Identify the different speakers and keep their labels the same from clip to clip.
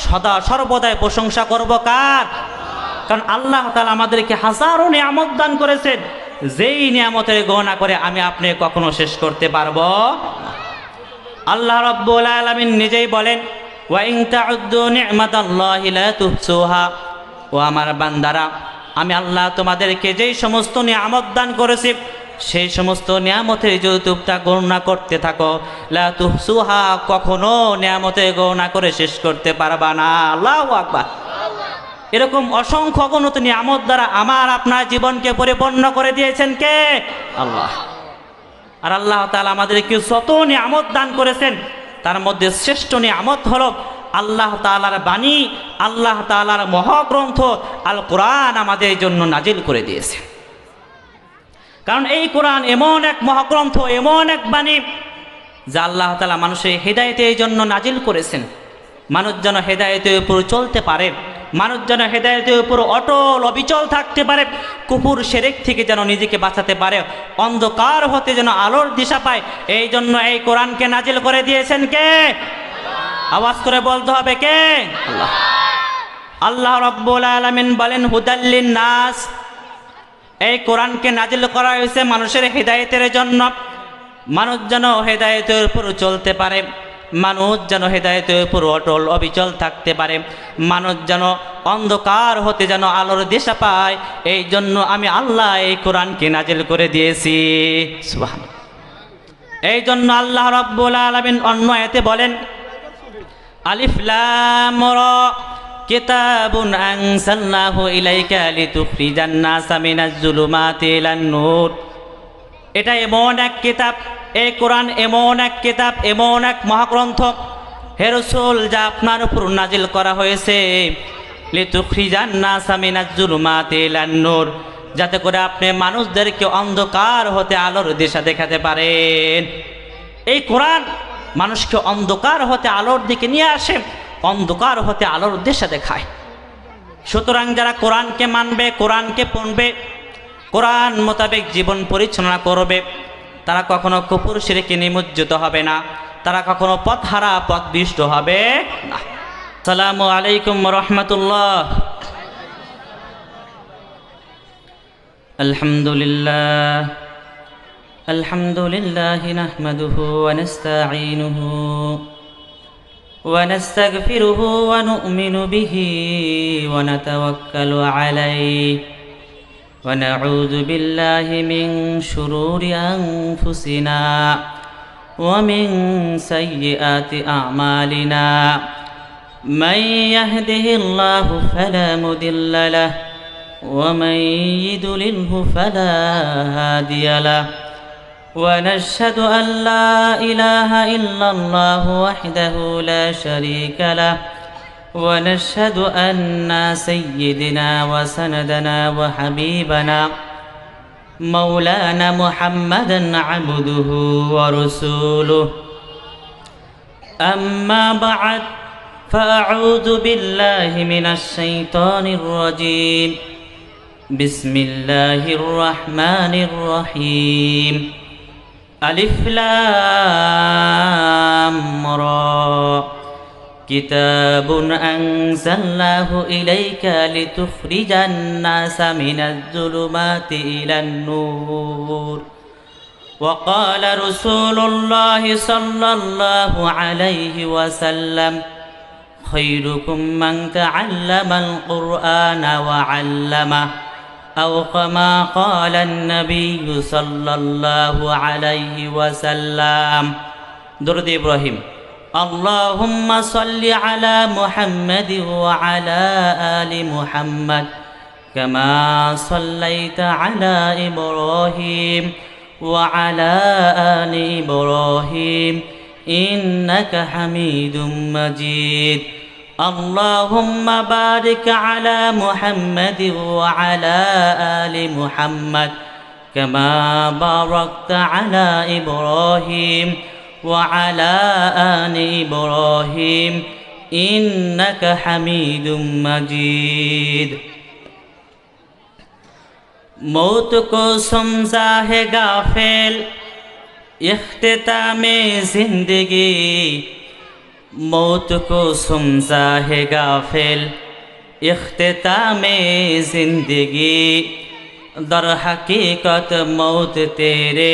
Speaker 1: সদা সর্বদাই প্রশংসা করব কার? কারণ আল্লাহ তাআলা আমাদেরকে হাজারো নিয়ামত দান করেছেন, যেই নিয়ামতের গণনা করে আমি আপনি কখনো শেষ করতে পারবো না। আল্লাহ রাব্বুল আলামিন নিজেই বলেন, ওয়া ইন তাউদ্দু নি'মাতাল্লাহি লা তুহসুহা, ও আমার বান্দারা, আমি আল্লাহ তোমাদেরকে যেই সমস্ত নিয়ামত দান করেছি সেই সমস্ত নিয়ামতের যদি তোমরা গণনা করতে থাকো, লা তুহসুহা, কখনো নিয়ামতের গণনা করে শেষ করতে পারবা না। আল্লাহু আকবার। এরকম অসংখ্য অগণিত নিয়ামত দ্বারা আমার আপনার জীবনকে পরিপূর্ণ করে দিয়েছেন কে? আল্লাহ। আর আল্লাহ তাআলা আমাদেরকে যত নিয়ামত দান করেছেন তার মধ্যে শ্রেষ্ঠ নিয়ামত হলো আল্লাহ তাআলার বাণী, আল্লাহ তাআলার মহাগ্রন্থ আল কোরআন আমাদের জন্য নাজিল করে দিয়েছে। কারণ এই কোরআন এমন এক মহাগ্রন্থ, এমন এক বাণী যা আল্লাহ তাআলা মানুষের হেদায়েতের জন্য নাজিল করেছেন। মানুষ যেন হেদায়েতের উপর চলতে পারে, মানুষ যেন হেদায়েতের উপর অটল অবিচল থাকতে পারে, কুফর শিরক থেকে যেন নিজেকে বাঁচাতে পারে, অন্ধকার হতে যেন আলোর দিশা পায়, এই জন্য এই কোরআনকে নাজিল করে দিয়েছেন কে? আওয়াজ করে বলতে হবে কে? আল্লাহ। আল্লাহ রাব্বুল আলামিন বলেন, হুদাল্লিন নাস, এই কোরআনকে নাজিল করা হয়েছে মানুষের হেদায়েতের জন্য। মানুষ যেন হেদায়েতের উপর চলতে পারে, মানুষ যেন হেদায়েতের উপর অটল অবিচল থাকতে পারে, মানুষ যেন অন্ধকার হতে যেন আলোর দিশা পায়, এই জন্য আমি আল্লাহ এই কোরআনকে নাজিল করে দিয়েছি। সুবহানাল্লাহ। এই জন্য আল্লাহ রাব্বুল আলামিন অন্য আয়াতে বলেন, আলিফ লাম রা কিতাবুন আনজালনাহু ইলাইকা লিতুখরিজান নাসা মিনাজ জুলুমাতি ইলান নূর। এটা এমন এক কিতাব, এই কোরআন এমন এক কিতাব, এমন এক মহাগ্রন্থ হে রাসূল, যা আপনার উপর নাজিল করা হয়েছে লিতুখরিজান নাসা মিনাজ জুলুমাতি ইলান নূর, যাতে করে আপনি মানুষদেরকে অন্ধকার হতে আলোর দিশা দেখাতে পারেন। এই কোরআন মানুষকে অন্ধকার হতে আলোর দিকে নিয়ে আসে, অন্ধকার হতে আলোর দিশা দেখায়। সুতরাং যারা কোরআনকে মানবে, কোরআনকে পড়বে, কোরআন মোতাবেক জীবন পরিচালনা করবে, তারা কখনো কুফর শিরকে নিমজ্জিত হবে না, তারা কখনো পথহারা পথভ্রষ্ট হবে না। আসসালামু আলাইকুম ওয়া রাহমাতুল্লাহ। আলহামদুলিল্লাহ আলহামদুলিল্লাহি নাহমাদুহু ওয়া নাস্তাঈনুহু ওয়া নাস্তাগফিরুহু ওয়া নু'মিনু বিহি ওয়া নাতাওয়াক্কালু আলাইহি ওয়া নাউযু বিল্লাহি মিন শুরুরি আনফুসিনা ওয়া মিন সাইয়্যিআতি আ'মালিনা। মান ইয়াহদিহিল্লাহু ফালা মুদিল্লা লাহু ওয়া মান ইউদ্লিলহু ফালা হাদিয়া লাহু। ونشهد أن لا إله إلا الله وحده لا شريك له ونشهد أن سيدنا وسندنا وحبيبنا مولانا محمدا عبده ورسوله. أما بعد فأعوذ بالله من الشيطان الرجيم. بسم الله الرحمن الرحيم. ألف لام را كتاب أنزلناه إليك لتخرج الناس من الظلمات إلى النور. وقال رسول الله صلى الله عليه وسلم خيركم من تعلم القرآن وعلمه أو كما قال النبي صلى الله عليه وسلم. درود إبراهيم. اللهم صل على محمد وعلى آل محمد كما صليت على إبراهيم وعلى آل إبراهيم إنك حميد مجيد. اللهم بارك على محمد وعلى آل محمد كما باركت على إبراهيم وعلى آل إبراهيم إنك حميد مجيد. मौत को समझा है गाफिल इख्तितामे जिंदगी मौत को सुमजा है गाफिल इख्तितामे जिंदगी दर हकीकत मौत तेरे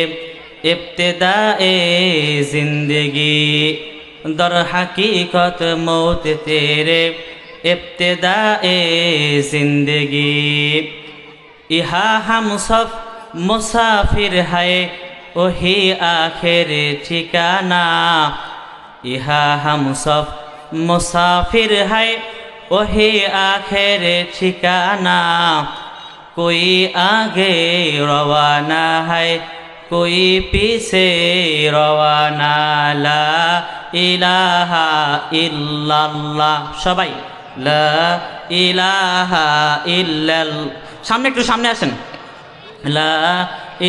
Speaker 1: इब्तिदाए जिंदगी दर हकीकत मौत तेरे इब्तिदाए जिंदगी यहाँ हम सब मुसाफिर है वही आखिर ठिकाना यहाँ हम सब मुसाफिर है वही आखिर ठिकाना कोई आगे रवाना है कोई पीछे रवाना ला इलाहा इल्लाल्लाह सबाई ला इलाहा इल्लाल्लाह सामने একটু সামনে আসেন লা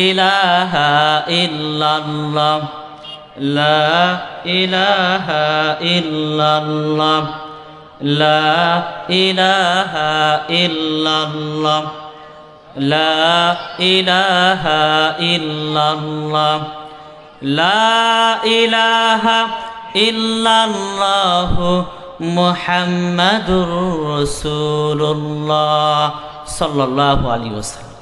Speaker 1: ইলাহা ইল্লাল্লাহ লা ইলাহা ইল্লাল্লাহ লা ইলাহা ইল্লাল্লাহ লা ইলাহা ইল্লাল্লাহ লা ইলাহা ইল্লাল্লাহ মুহাম্মাদুর রাসূলুল্লাহ সাল্লাল্লাহু আলাইহি ওয়াসাল্লাম।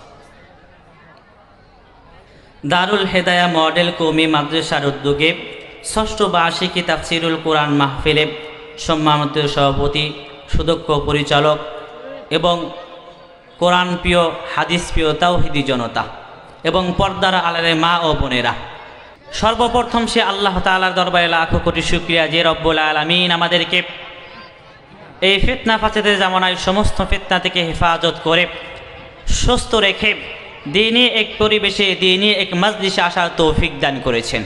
Speaker 1: দারুল হেদায়া মডেল কওমি মাদ্রাসার উদ্যোগে ষষ্ঠ বার্ষিকী তাফসিরুল কোরআন মাহফিলে সম্মানিত সভাপতি সুদক্ষ পরিচালক এবং কোরআন প্রিয় হাদিস প্রিয় তাওহীদি জনতা এবং পর্দার আড়ালের মা ও বোনেরা, সর্বপ্রথম সে আল্লাহ তাআলার দরবারে লাখো কোটি শুকরিয়া যে রব্বুল আলামিন আমাদেরকে এই ফিতনা ফাসাদের জামানায় সমস্ত ফিতনা থেকে হেফাজত করে সুস্থ রেখে দ্বীনি এক পরিবেশে দ্বীনি এক মজলিসে আসার তৌফিক দান করেছেন।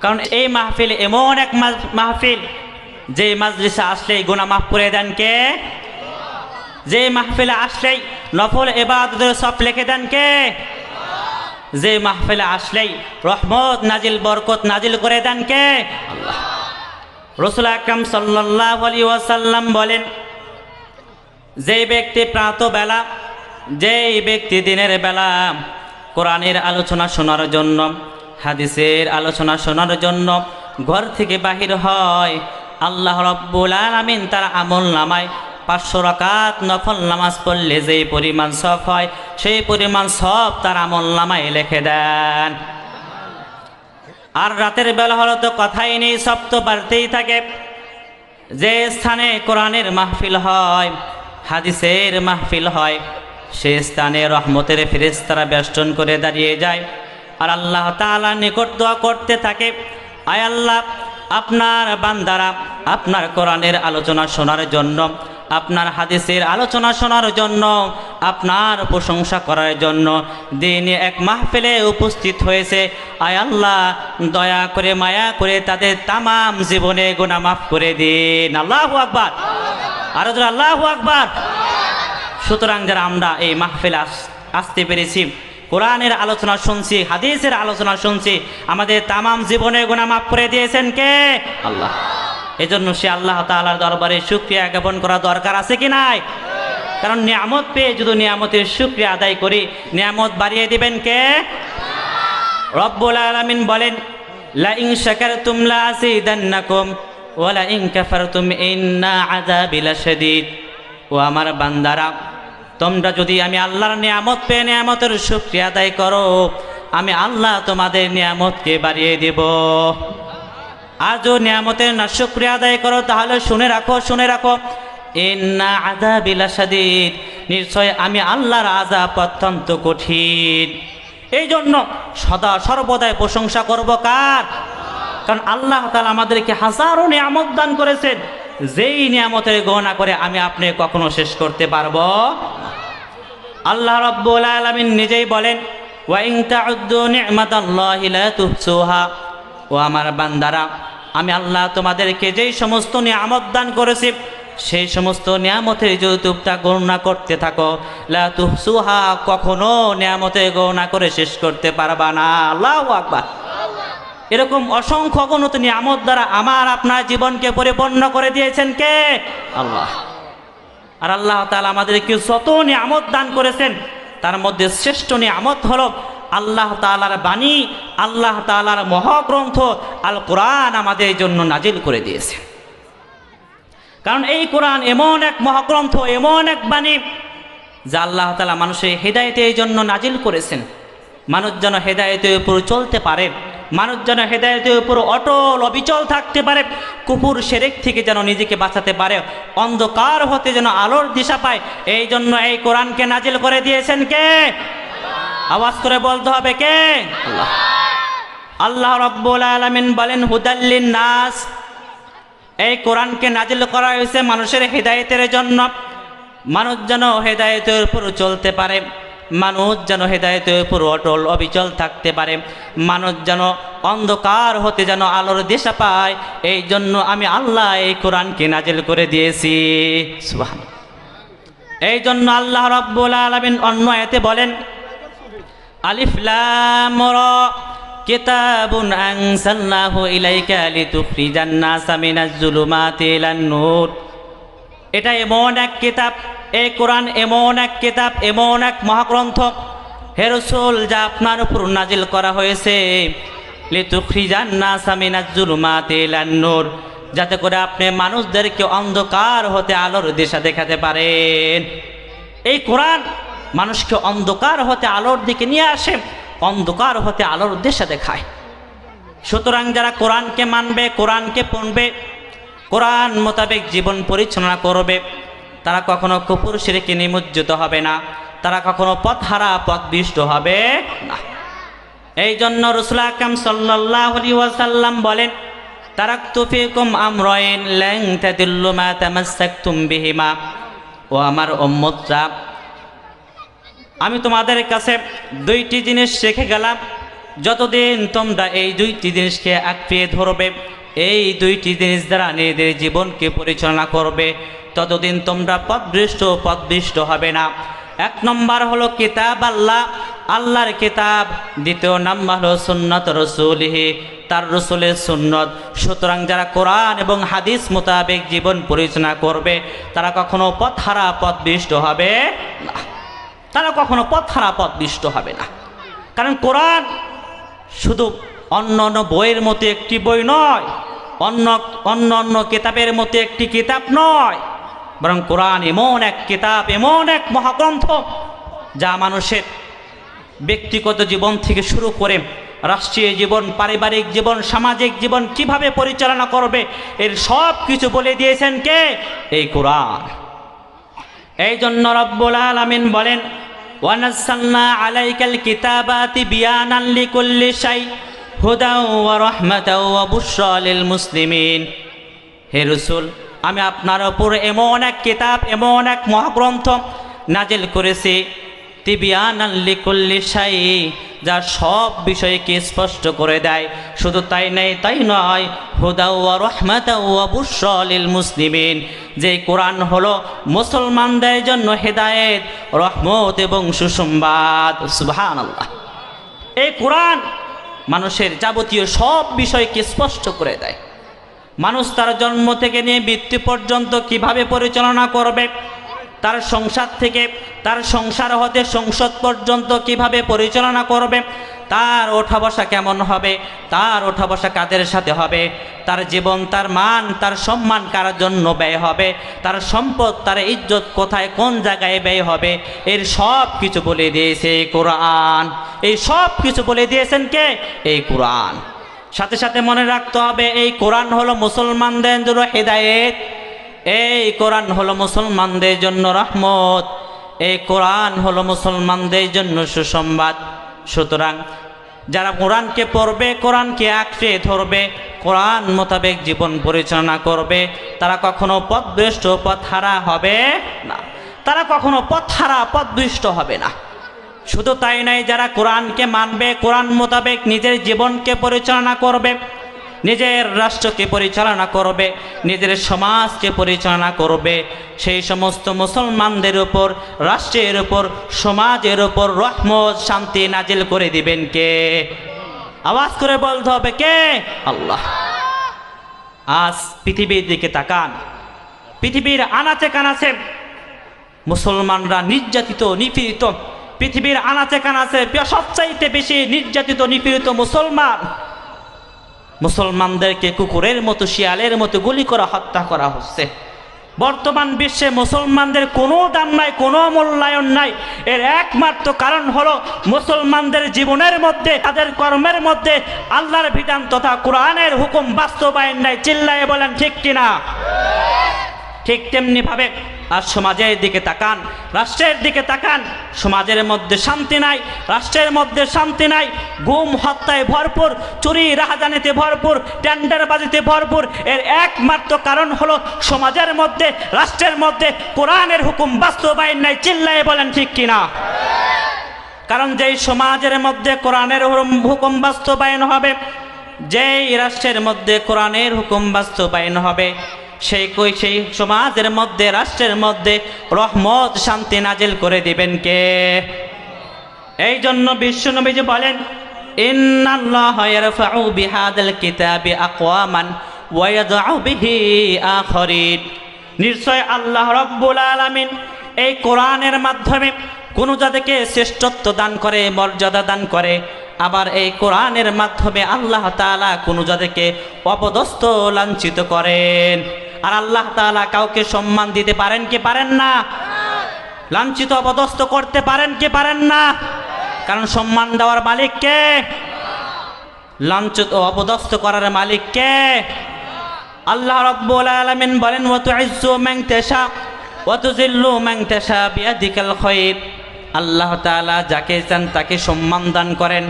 Speaker 1: কারণ এই মাহফিল এমন এক মাহফিল যে মজলিসে আসলেই গুনাহ মাফ করে দেন কে? যে মাহফিলে আসলেই নফল ইবাদতের সব লিখে দেন কে? যে মাহফিলে আসলেই রহমত নাজিল বরকত নাজিল করে দেন কে? আল্লাহ। রাসূল আকরাম সাল্লাল্লাহু আলাইহি ওয়াসাল্লাম বলেন, যে ব্যক্তি প্রাতঃবেলা যেই ব্যক্তি দিনের বেলা কোরআনের আলোচনা শোনার জন্য হাদিসের আলোচনা শোনার জন্য ঘর থেকে বাহির হয়, আল্লাহ রাব্বুল আলামিন তার আমল নামায় 500 রাকাত নফল নামাজ পড়লে যেই পরিমাণ সওয়াব হয় সেই পরিমাণ সওয়াব তার আমল নামায় লিখে দেন। আর রাতের বেলা হলো তো কথাই নেই, সব তো বাড়তেই থাকে। যে স্থানে কোরআনের মাহফিল হয় হাদিসের মাহফিল হয় সে স্থানে রহমতের ফেরেশতারা বেষ্টন করে দাঁড়িয়ে যায় আর আল্লাহ তাআলার নিকট দোয়া করতে থাকে, আয় আল্লাহ আপনার বান্দারা আপনার কোরআনের আলোচনা শোনার জন্য আপনার হাদিসের আলোচনা শোনার জন্য আপনার প্রশংসা করার জন্য দিনে এক মাহফিলে উপস্থিত হয়েছে, আয় আল্লাহ দয়া করে মায়া করে তাদের তামাম জীবনে গুনাহ মাফ করে দিন। আল্লাহু আকবার, আর আল্লাহু আকবার। সুতরাং যারা আমরা এই মাহফিলে আসতে পেরেছি, কোরআনের আলোচনা শুনছি, হাদিসের আলোচনা শুনছি, আমাদের তামাম জীবনে গুনাহ মাফ করে দিয়েছেন কে? আল্লাহ। এজন্য সে আল্লাহ তাআলার দরবারে শুকরিয়া জ্ঞাপন করা দরকার আছে কি নাই? কারণ নিয়ামত পেয়ে যদি নিয়ামতের শুকরিয়া আদায় করি নিয়ামত বাড়িয়ে দিবেন কে? রব্বুল আলামিন বলেন, লা ইন শাকারতুম লা আযীদান্নাকুম ওয়া লা ইন কাফারতুম ইন্না আযাবি লাশাদীদ। ও আমার বান্দারা, তোমরা যদি আমি আল্লাহর নিয়ামত পেয়ে নিয়ামতের শুকরিয়া আদায় করো আমি আল্লাহ তোমাদের নিয়ামতকে বাড়িয়ে দেব। আর যদি নিয়ামতের না শুকরিয়া আদায় করো তাহলে শুনে রাখো ইন্না আযাবি লাশাদীদ, নিশ্চয় আমি আল্লাহর আযাব অত্যন্ত কঠিন। এই জন্য সদা সর্বদাই প্রশংসা করব কার? কারণ আল্লাহ তাআলা আমাদেরকে হাজারো নিয়ামত দান করেছেন, যেই নিয়ামতের গণনা করে আমি আপনি কখনো শেষ করতে পারবো? আল্লাহ রাব্বুল আলামিন নিজেই বলেন, ওয়া ইন তাউদ্দু নি'মাতাল্লাহি লা তুহসুহা। ও আমার বান্দারা, আমি আল্লাহ তোমাদেরকে যেই সমস্ত নিয়ামত দান করেছি সেই সমস্ত নিয়ামতের যদি তোমরা গণনা করতে থাকো লা তুহসুহা, কখনো নিয়ামতের গণনা করে শেষ করতে পারবা না। আল্লাহু আকবার। এরকম অসংখ্য অগণিত নিয়ামত দ্বারা আমার আপনার জীবনকে পরিপূর্ণ করে দিয়েছেন কে? আল্লাহ। আর আল্লাহ তাআলা আমাদেরকে যত নিয়ামত দান করেছেন তার মধ্যে শ্রেষ্ঠ নিয়ামত হলো আল্লাহ তাআলার বাণী, আল্লাহ তাআলার মহাগ্রন্থ আল কোরআন আমাদের জন্য নাজিল করে দিয়েছে। কারণ এই কোরআন এমন এক মহাগ্রন্থ, এমন এক বাণী যা আল্লাহ তাআলা মানুষের হেদায়েতের জন্য নাজিল করেছেন। মানুষ যেন হেদায়েতের উপর চলতে পারে, মানুষ যেন হেদায়েতের উপর অটল অবিচল থাকতে পারে, কুফর শিরক থেকে যেন নিজেকে বাঁচাতে পারে, অন্ধকার হতে যেন আলোর দিশা পায়। এই জন্য এই কোরআনকে নাজিল করে দিয়েছেন কে? আওয়াজ করে বলতে হবে কে? আল্লাহ। আল্লাহ রাব্বুল আলামিন বলেন হুদাল্লিন নাস, এই কোরআনকে নাজিল করা হয়েছে মানুষের হেদায়েতের জন্য। মানুষ যেন হেদায়েতের উপর চলতে পারে, মানুষ যেন হেদায়েতের উপর অটল অবিচল থাকতে পারে, মানুষ যেন অন্ধকার হতে যেন আলোর দিশা পায়। এই জন্য আমি আল্লাহ এই কোরআনকে নাজিল করে দিয়েছি। সুবহানাল্লাহ। এই জন্য আল্লাহ রাব্বুল আলামিন অন্য আয়াতে বলেন আলিফ লাম রা কিতাবুন আনজালনাহু ইলাইকা লিতুখরিজান নাসা মিনাজ জুলুমাতি ইলান নূর। এটা এমন এক কিতাব, এই কোরআন এমন এক কিতাব, এমন এক মহাগ্রন্থ হে রাসূল যা আপনার উপর নাজিল করা হয়েছে লিতুখরিজান নাসা মিনাজ জুলুমাতি ইলান নূর, যাতে করে আপনি মানুষদেরকে অন্ধকার হতে আলোর দিশা দেখাতে পারেন। এই কোরআন মানুষকে অন্ধকার হতে আলোর দিকে নিয়ে আসে, অন্ধকার হতে আলোর দিশা দেখায়। সুতরাং যারা কোরআনকে মানবে, কোরআনকে পড়বে, কোরআন মোতাবেক জীবন পরিচালনা করবে, তারা কখনো কুফর শিরকে নিমজ্জিত হবে না, তারা কখনো পথহারা পথভ্রষ্ট হবে না। এই জন্য রাসূল আকরাম সাল্লাল্লাহু আলাইহি ওয়াসাল্লাম বলেন তারাকতু ফীকুম আমরাইন লান তাদিল্লু মা তামাসসাকতুম বিহিমা। ও আমার উম্মতরা, আমি তোমাদের কাছে দুইটি জিনিস রেখে গেলাম, যতদিন তোমরা এই দুইটি জিনিসকে আঁকড়ে ধরবে, এই দুইটি জিনিস দ্বারা নিজেদের জীবনকে পরিচালনা করবে, ততদিন তোমরা পথভ্রষ্ট হবে না। এক নম্বর হলো কিতাব আল্লাহ, আল্লাহর কিতাব। দ্বিতীয় নাম্বার হলো সুন্নাত রাসূলিহি, তার রাসূলের সুন্নত। সুতরাং যারা কোরআন এবং হাদিস মোতাবেক জীবন পরিচালনা করবে, তারা কখনো পথহারা পথভ্রষ্ট হবে না, তারা কখনো পথহারা পথভ্রষ্ট হবে না। কারণ কোরআন শুধু অন্য অন্য বইয়ের মতো একটি বই নয়, অন্য কিতাবের মতো একটি কিতাব নয়, বরং কোরআন এমন এক কিতাব, এমন এক মহাগ্রন্থ যা মানুষের ব্যক্তিগত জীবন থেকে শুরু করে রাষ্ট্রীয় জীবন, পারিবারিক জীবন, সামাজিক জীবন কিভাবে পরিচালনা করবে এর সব কিছু বলে দিয়েছেন কে? এই কোরআন। এই জন্য রব্বুল আলামিন বলেন ওয়ানাজ্জালনা আলাইকাল কিতাবা তিবয়ানান লিকুল্লি শাই হুদাও ওয়া রাহমাতাও ওয়া বুশরা লিল মুসলিমিন। হে রাসূল, আমি আপনার উপর এমন এক কিতাব, এমন এক মহাগ্রন্থ নাজিল করেছি তিবয়ানান লিকুল্লি শাই, যা সব বিষয়কে স্পষ্ট করে দেয়। শুধু তাই নয়, হুদাও ওয়া রাহমাতাও ওয়া বুশরা লিল মুসলিমিন, যে কোরআন হলো মুসলমানদের জন্য হেদায়েত, রহমত এবং সুসংবাদ। সুবহানাল্লাহ। এই কোরআন মানুষের যাবতীয় সব বিষয়কে স্পষ্ট করে দেয়। মানুষ তার জন্ম থেকে নিয়ে মৃত্যু পর্যন্ত কিভাবে পরিচালনা করবে, তার সংসার থেকে তার সংসার হতে সংসদ পর্যন্ত কিভাবে পরিচালনা করবে, তার ওঠা বসা কেমন হবে, তার ওঠা বসা কাদের সাথে হবে, তার জীবন, তার মান, তার সম্মান কার জন্য ব্যয় হবে, তার সম্পদ, তার ইজ্জত কোথায় কোন জায়গায় ব্যয় হবে, এর সব কিছু বলে দিয়েছে এই কোরআন। এই সব কিছু বলে দিয়েছেন কে? এই কোরআন। সাথে সাথে মনে রাখতে হবে এই কোরআন হলো মুসলমানদের জন্য হেদায়েত, এই কোরআন হলো মুসলমানদের জন্য রহমত, এই কোরআন হলো মুসলমানদের জন্য সুসংবাদ। সুতরাং যারা কোরআনকে পড়বে, কোরআনকে আঁকড়ে ধরবে, কোরআন মোতাবেক জীবন পরিচালনা করবে, তারা কখনো পথভ্রষ্ট, পথহারা হবে না, তারা কখনো পথহারা পথভ্রষ্ট হবে না। শুধু তাই নয়, যারা কোরআনকে মানবে, কোরআন মোতাবেক নিজের জীবনকে পরিচালনা করবে, নিজের রাষ্ট্রকে পরিচালনা করবে, নিজের সমাজকে পরিচালনা করবে, সেই সমস্ত মুসলমানদের উপর, রাষ্ট্রের উপর, সমাজের উপর রহমত, শান্তি নাজিল করে দিবেন কে? আওয়াজ করে বলতে হবে কে? আল্লাহ। আজ পৃথিবীর দিকে তাকান, পৃথিবীর আনাচে কানাচে মুসলমানরা নির্যাতিত, নিপীড়িত। পৃথিবীর আনাচে কানাচে সবচাইতে বেশি নির্যাতিত, নিপীড়িত মুসলমান। মুসলমানদেরকে কুকুরের মতো, শিয়ালের মতো গুলি করা, হত্যা করা হচ্ছে। বর্তমান বিশ্বে মুসলমানদের কোনো দাম নাই, কোনো মূল্যায়ন নাই। এর একমাত্র কারণ হলো মুসলমানদের জীবনের মধ্যে, তাদের কর্মের মধ্যে আল্লাহর বিধান তথা কোরআনের হুকুম বাস্তবায়ন নাই। চিল্লায়ে বলেন ঠিক কিনা? ঠিক তেমনি ভাবে আর সমাজের দিকে তাকান, রাষ্ট্রের দিকে তাকান, সমাজের মধ্যে শান্তি নাই, রাষ্ট্রের মধ্যে শান্তি নাই। গুম হত্যায় ভরপুর, চুরি রাহাজানিতে ভরপুর, টেন্ডারবাজিতে ভরপুর। এর একমাত্র কারণ হলো সমাজের মধ্যে, রাষ্ট্রের মধ্যে কোরআনের হুকুম বাস্তবায়ন নাই। চিল্লায়ে বলেন ঠিক কিনা? কারণ যেই সমাজের মধ্যে কোরআনের হুকুম বাস্তবায়ন হবে, যেই রাষ্ট্রের মধ্যে কোরআনের হুকুম বাস্তবায়ন হবে, সেই সমাজের মধ্যে, রাষ্ট্রের মধ্যে রহমত শান্তি নাজিল করে দিবেন কে? এই জন্য বিশ্বনবীজি বলেন, ইন্নাল্লাহা ইয়ারফাউ বিহাদাল কিতাবি আকওয়ামান ওয়া ইয়াদউ বিহি আখারিন। নিশ্চয় আল্লাহ রাব্বুল আলামিন এই কোরআনের মাধ্যমে কোন জাতিকে শ্রেষ্ঠত্ব দান করে, মর্যাদা দান করে, আবার এই কোরআনের মাধ্যমে আল্লাহ তাআলা কোন জাতিকে অপদস্থ লাঞ্ছিত করেন। আর আল্লাহ তাআলা কাউকে সম্মান দিতে পারেন কি পারেন না? লাঞ্ছিত অপদস্থ করতে পারেন কি পারেন না? কারণ সম্মান দেওয়ার মালিক কে? লাঞ্ছিত অপদস্থ করার মালিক কে? আল্লাহ রাব্বুল আলামিন বলেন, ওয়া তুইজ্জু মান তাশা ওয়া তুযিল্লু মান তাশা বিয়াদিকাল খায়র। আল্লাহ তাআলা যাকে চান তাকে সম্মান দান করেন,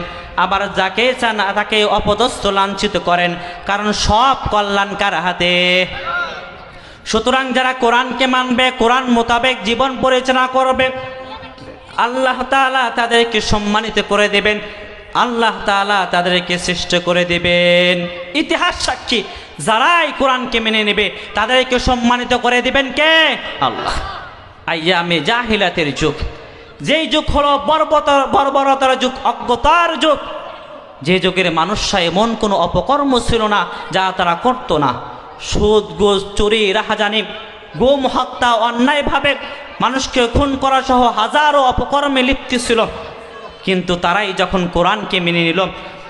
Speaker 1: আবার যাকে চান তাকে অপদস্থ লাঞ্ছিত করেন, কারণ সব কল্যাণ কার হাতে? সুতরাং যারা কোরআনকে মানবে, কোরআন মোতাবেক জীবন পরিচালনা করবে, আল্লাহ তাআলা তাদেরকে সম্মানিত করে দেবেন, আল্লাহ তাআলা তাদেরকে শ্রেষ্ঠ করে দেবেন। ইতিহাস সাক্ষী, যারাই কোরআনকে মেনে নেবে তাদেরকে সম্মানিত করে দিবেন কে? আল্লাহ। আইয়ামে জাহিলাতের যুগ, যেই যুগ হলো বর্বরতার যুগ, অজ্ঞতার যুগ, যে যুগের মানুষরা এমন কোনো অপকর্ম ছিল না যা তারা করত না। সুদ, ঘুষ, চুরি, রাহাজানি, গুম হত্যা, অন্যায়ভাবে মানুষকে খুন করা সহ হাজারো অপকর্মে লিপ্ত ছিল। কিন্তু তারাই যখন কোরআনকে মেনে নিল,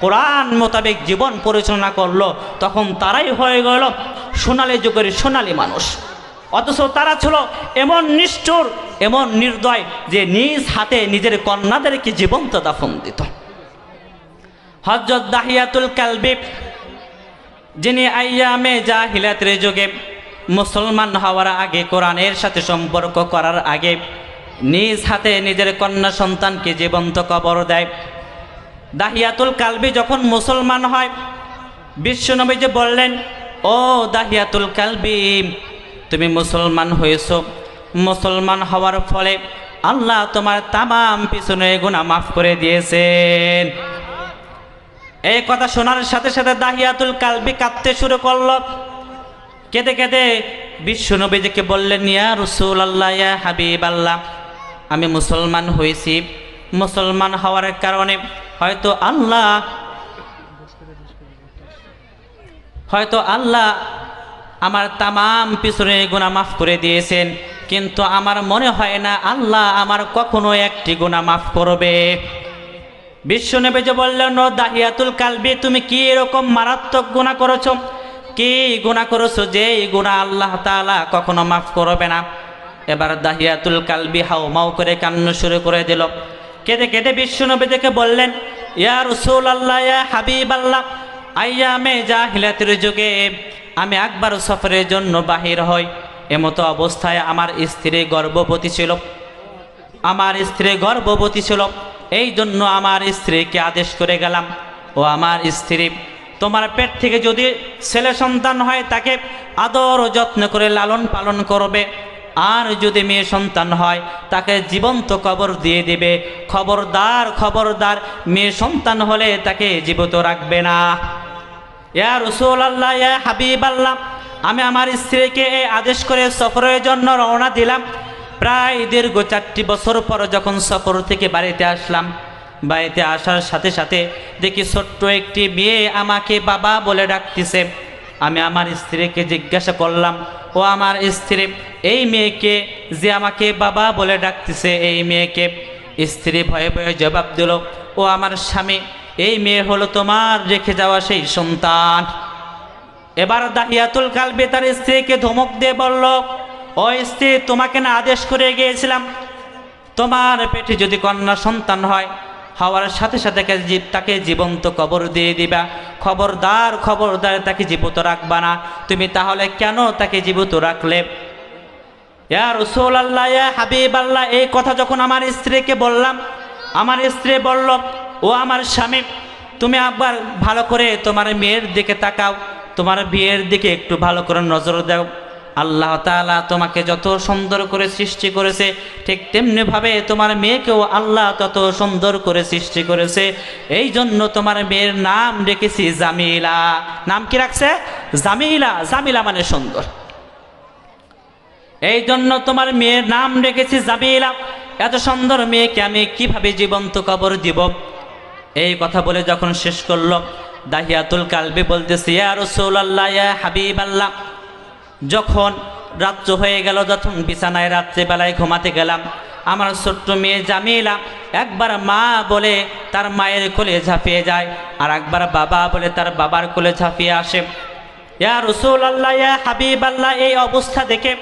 Speaker 1: কোরআন মোতাবেক জীবন পরিচালনা করলো, তখন তারাই হয়ে গেল সোনালী যুগের সোনালী মানুষ। অথচ তারা ছিল এমন নিষ্ঠুর, এমন নির্দয় যে নিজ হাতে নিজের কন্যাদেরকে জীবন্ত দাফন দিত। হযরত দাহিয়াতুল কালবি, যিনি আইয়ামে জাহিলাতের যুগে মুসলমান হওয়ার আগে, কোরআনের সাথে সম্পর্ক করার আগে নিজ হাতে নিজের কন্যা সন্তানকে জীবন্ত কবর দেয়। দাহিয়াতুল কালবি যখন মুসলমান হয়, বিশ্বনবীজি বললেন, ও দাহিয়াতুল কালবি, তুমি মুসলমান হয়েছ, মুসলমান হওয়ার ফলে আল্লাহ তোমার তামাম পিছনের গুনাহ মাফ করে দিয়েছেন। এই কথা শোনার সাথে সাথে দাহিয়াতুল কালবি কাঁদতে শুরু করল। কেঁদে কেঁদে বিশ্বনবীজিকে বললেন, ইয়া রাসূলুল্লাহ, ইয়া হাবিবাল্লাহ, আমি মুসলমান হয়েছি, মুসলমান হওয়ার কারণে হয়তো আল্লাহ আমার তামাম পিছনের গুনাহ মাফ করে দিয়েছেন, কিন্তু আমার মনে হয় না আল্লাহ আমার কখনো একটি গুনাহ মাফ করবে। বিশ্বনবী বললেন, ও দাহিয়াতুল কালবি, তুমি কি এরকম মারাত্মক গুনাহ করেছো? কি গুনাহ করেছো যে এই গুনাহ আল্লাহ তাআলা কখনো মাফ করবে না? এবার দাহিয়াতুল কালবি হাউমাউ করে কান্না শুরু করে দিল। কেঁদে কেঁদে বিশ্বনবীকে বললেন, ইয়া রাসূলুল্লাহ, ইয়া হাবিবাল্লাহ, আইয়ামে জাহিলাতের যুগে আমি একবার সফরের জন্য বাহির হই। এমতো অবস্থায় আমার স্ত্রী গর্ভবতী ছিল। এই জন্য আমার স্ত্রীকে আদেশ করে গেলাম, ও আমার স্ত্রী, তোমার পেট থেকে যদি ছেলে সন্তান হয় তাকে আদর ও যত্ন করে লালন পালন করবে, আর যদি মেয়ে সন্তান হয় তাকে জীবন্ত কবর দিয়ে দিবে। খবরদার, খবরদার, মেয়ে সন্তান হলে তাকে জীবিত রাখবে না। ইয়া রাসূলুল্লাহ, ইয়া হাবিবাল্লাহ, আমি আমার স্ত্রীকে এই আদেশ করে সফরের জন্য রওনা দিলাম। প্রায় দীর্ঘ 4টি বছর পর যখন সফর থেকে বাড়িতে আসলাম, বাড়িতে আসার সাথে সাথে দেখি ছোট্ট একটি মেয়ে আমাকে বাবা বলে ডাকতেছে। আমি আমার স্ত্রীকে জিজ্ঞাসা করলাম, ও আমার স্ত্রী, এই মেয়েকে যে আমাকে বাবা বলে ডাকতেছে, এই মেয়েকে? স্ত্রী ভয়ে ভয়ে জবাব দিল, ও আমার স্বামী, এই মেয়ে হলো তোমার রেখে যাওয়া সেই সন্তান। এবার দাহিয়াতুল কালবি তার স্ত্রীকে ধমক দিয়ে বলল, ও ও স্ত্রী, তোমাকে না আদেশ করে গিয়েছিলাম তোমার পেটে যদি কন্যা সন্তান হয়, হওয়ার সাথে সাথে তাকে জীবন্ত কবর দিয়ে দিবা। খবরদার খবরদার তাকে জীবিত রাখবা না। তুমি তাহলে কেন তাকে জীবিত রাখলে? ইয়া রাসূলুল্লাহ, ইয়া হাবিবাল্লাহ, এই কথা যখন আমার স্ত্রীকে বললাম, আমার স্ত্রী বলল, ও আমার স্বামী, তুমি আবার ভালো করে তোমার মেয়ের দিকে তাকাও, তোমার বিয়ের দিকে একটু ভালো করে নজর দাও। আল্লাহ তাআলা তোমাকে যত সুন্দর করে সৃষ্টি করেছে, ঠিক তেমনিভাবে তোমার মেয়েকেও আল্লাহ তত সুন্দর করে সৃষ্টি করেছে। এই জন্য তোমার মেয়ের নাম রেখেছি জামিলা। নাম কি রাখছে? জামিলা। জামিলা মানে সুন্দর। এই জন্য তোমার মেয়ের নাম রেখেছি জামিলা। এত সুন্দর মেয়েকে আমি কিভাবে জীবন্ত কবর দিব? এই কথা বলে যখন শেষ করলো, দাহিয়াতুল কালবি বলতেছে, ইয়া রাসূলুল্লাহ, ইয়া হাবিবাল্লাহ, যখন রাত্র হয়ে গেল, যখন বিছানায় রাত্রেবেলায় ঘুমাতে গেলাম, আমার ছোট্ট মেয়ে জামিলা একবার মা বলে তার মায়ের কোলে ঝাঁপিয়ে যায়, আর একবার বাবা বলে তার বাবার কোলে ঝাঁপিয়ে আসে। ইয়া রাসূলুল্লাহ, ইয়া হাবিবাল্লাহ, এই অবস্থা দেখে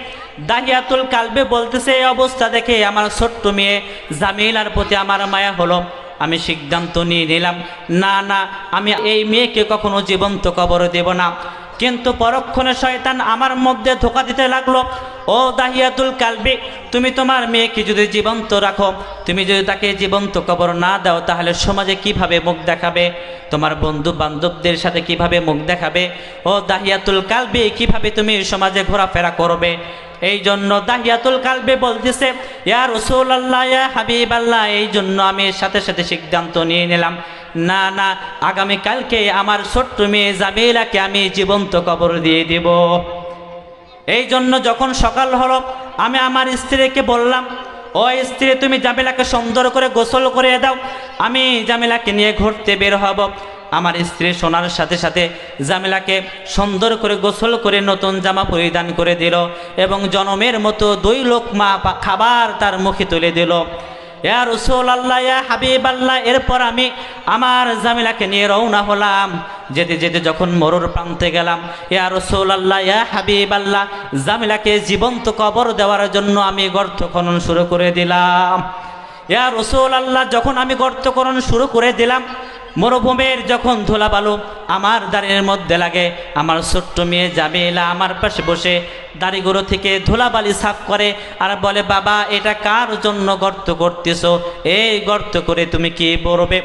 Speaker 1: দাহিয়াতুল কালবি বলতেছে, এই অবস্থা দেখে আমার ছোট্ট মেয়ে জামিলার প্রতি আমার মায়া হলো। আমি সিদ্ধান্ত নিয়ে নিলাম, না না, আমি এই মেয়েকে কখনো জীবন্ত কবর দেব না। কিন্তু পরক্ষণে শয়তান আমার মধ্যে ধোঁকা দিতে লাগলো, ও দাহিয়াতুল কালবি, তুমি তোমার মেয়েকে যদি জীবন্ত রাখো, তুমি যদি তাকে জীবন্ত কবর না দাও, তাহলে সমাজে কিভাবে মুখ দেখাবে? তোমার বন্ধু বান্ধবদের সাথে কিভাবে মুখ দেখাবে? ও দাহিয়াতুল কালবি, কিভাবে তুমি সমাজে ঘোরাফেরা করবে? এই জন্য দাহিয়াতুল কালবি বলতেছে, ইয়া রাসূলুল্লাহ, ইয়া হাবিবাল্লাহ, এই জন্য আমি সাথে সাথে সিদ্ধান্ত নিয়ে নিলাম, না না, আগামীকালকে আমার ছোট্ট মেয়ে জামিলাকে আমি জীবন্ত কবর দিয়ে দিব। এই জন্য যখন সকাল হলো, আমি আমার স্ত্রীকে বললাম, ও স্ত্রী, তুমি জামিলাকে সুন্দর করে গোসল করে দাও, আমি জামিলাকে নিয়ে ঘুরতে বের হব। আমার স্ত্রী শোনার সাথে সাথে জামিলাকে সুন্দর করে গোসল করে নতুন জামা পরিধান করে দিল এবং জনমের মতো 2 লোকমা খাবার তার মুখে তুলে দিল। ইয়া রাসূলুল্লাহ, ইয়া হাবিবাল্লাহ, এরপর আমি আমার জামিলাকে নিয়ে রওনা হলাম। যেতে যেতে যখন মরুর প্রান্তে গেলাম, ইয়া রাসূলুল্লাহ, ইয়া হাবিবাল্লাহ, জামিলাকে জীবন্ত কবর দেওয়ার জন্য আমি গর্ত খনন শুরু করে দিলাম। ইয়া রাসূলুল্লাহ, যখন আমি গর্ত খনন শুরু করে দিলাম, মরুভূমির যখন ধুলাবালু আমার দাড়ির মধ্যে লাগে, আমার ছোট্ট মেয়ে জামিলা আমার পাশে বসে দাড়িগুলো থেকে ধুলাবালি সাফ করে আর বলে, বাবা, এটা কার জন্য গর্ত করতেছো? এই গর্ত করে তুমি কি পড়বে?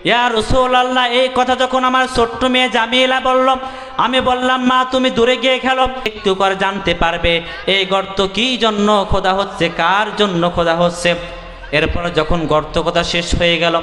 Speaker 1: ইয়া রাসূলুল্লাহ, এই কথা যখন আমার ছোট্ট মেয়ে জামিলা বলল, আমি বললাম, মা, তুমি দূরে গিয়ে খেলো, একটু করে জানতে পারবে এই গর্ত কি জন্য খোদা হচ্ছে, কার জন্য খোদা হচ্ছে। এরপর যখন গর্ত কথা শেষ হয়ে গেল,